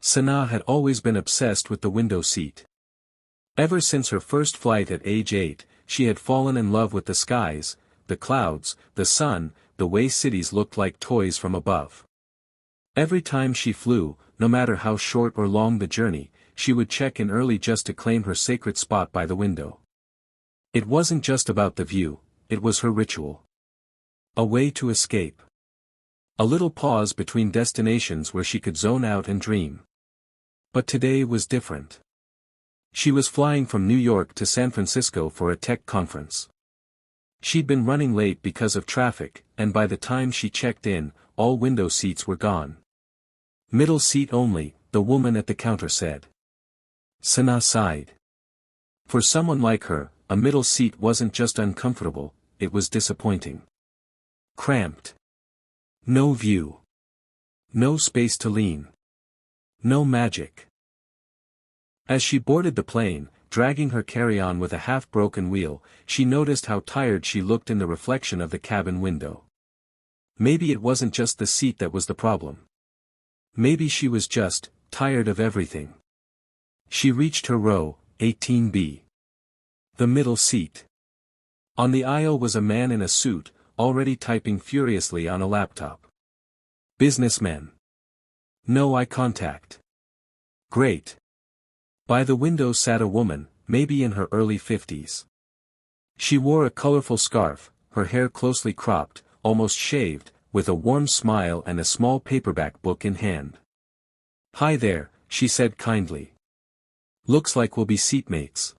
Sanaa had always been obsessed with the window seat. Ever since her first flight at age 8, she had fallen in love with the skies, the clouds, the sun, the way cities looked like toys from above. Every time she flew, no matter how short or long the journey, she would check in early just to claim her sacred spot by the window. It wasn't just about the view, it was her ritual. A way to escape. A little pause between destinations where she could zone out and dream. But today was different. She was flying from New York to San Francisco for a tech conference. She'd been running late because of traffic, and by the time she checked in, all window seats were gone. Middle seat only, the woman at the counter said. Sanaa sighed. For someone like her, a middle seat wasn't just uncomfortable, it was disappointing. Cramped. No view. No space to lean. No magic. As she boarded the plane, dragging her carry-on with a half-broken wheel, she noticed how tired she looked in the reflection of the cabin window. Maybe it wasn't just the seat that was the problem. Maybe she was just tired of everything. She reached her row, 18B. The middle seat. On the aisle was a man in a suit, already typing furiously on a laptop. Businessman. No eye contact. Great. By the window sat a woman, maybe in her early 50s. She wore a colorful scarf, her hair closely cropped, almost shaved, with a warm smile and a small paperback book in hand. Hi there, she said kindly. Looks like we'll be seatmates.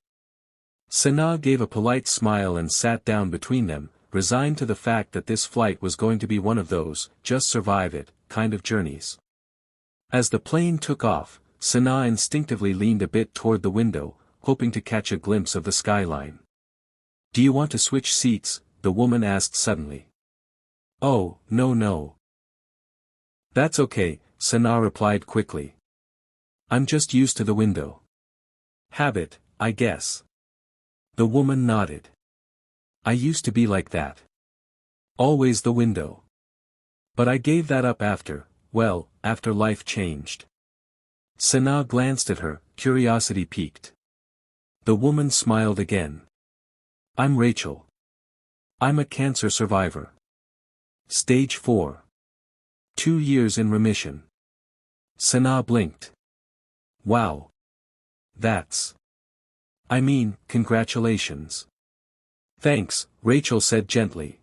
Sanaa gave a polite smile and sat down between them, resigned to the fact that this flight was going to be one of those, just survive it, kind of journeys. As the plane took off, Sanaa instinctively leaned a bit toward the window, hoping to catch a glimpse of the skyline. Do you want to switch seats? The woman asked suddenly. Oh, no. That's okay, Sanaa replied quickly. I'm just used to the window. Habit, I guess. The woman nodded. I used to be like that. Always the window. But I gave that up after life changed. Sanaa glanced at her, curiosity piqued. The woman smiled again. I'm Rachel. I'm a cancer survivor. Stage 4. 2 years in remission. Sanaa blinked. Wow. Congratulations. Thanks, Rachel said gently.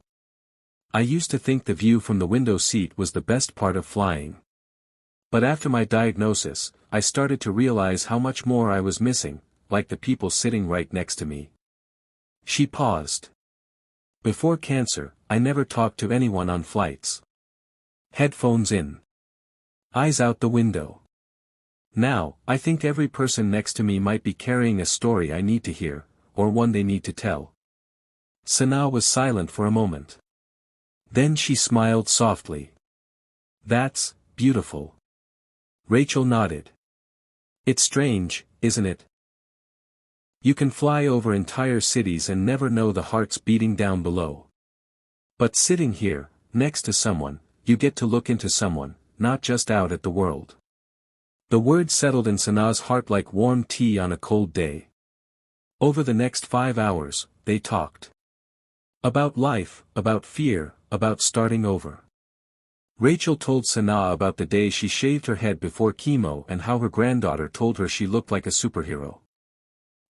I used to think the view from the window seat was the best part of flying. But after my diagnosis, I started to realize how much more I was missing, like the people sitting right next to me. She paused. Before cancer, I never talked to anyone on flights. Headphones in. Eyes out the window. Now, I think every person next to me might be carrying a story I need to hear, or one they need to tell. Sanaa was silent for a moment. Then she smiled softly. That's beautiful. Rachel nodded. It's strange, isn't it? You can fly over entire cities and never know the hearts beating down below. But sitting here, next to someone, you get to look into someone, not just out at the world. The words settled in Sanaa's heart like warm tea on a cold day. Over the next 5 hours, they talked. About life, about fear, about starting over. Rachel told Sanaa about the day she shaved her head before chemo and how her granddaughter told her she looked like a superhero.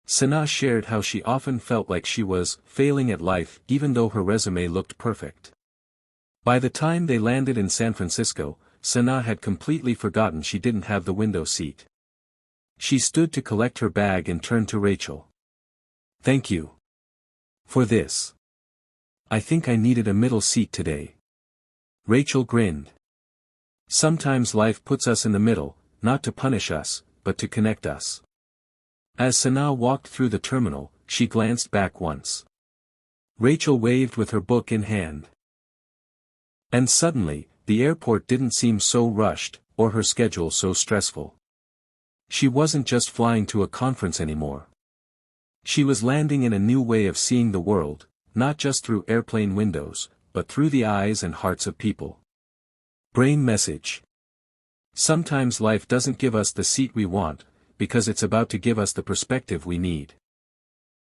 Sanaa shared how she often felt like she was failing at life even though her resume looked perfect. By the time they landed in San Francisco, Sanaa had completely forgotten she didn't have the window seat. She stood to collect her bag and turned to Rachel. Thank you. For this. I think I needed a middle seat today. Rachel grinned. Sometimes life puts us in the middle, not to punish us, but to connect us. As Sanaa walked through the terminal, she glanced back once. Rachel waved with her book in hand. And suddenly, the airport didn't seem so rushed, or her schedule so stressful. She wasn't just flying to a conference anymore. She was landing in a new way of seeing the world, not just through airplane windows, but through the eyes and hearts of people. Brain message. Sometimes life doesn't give us the seat we want, because it's about to give us the perspective we need.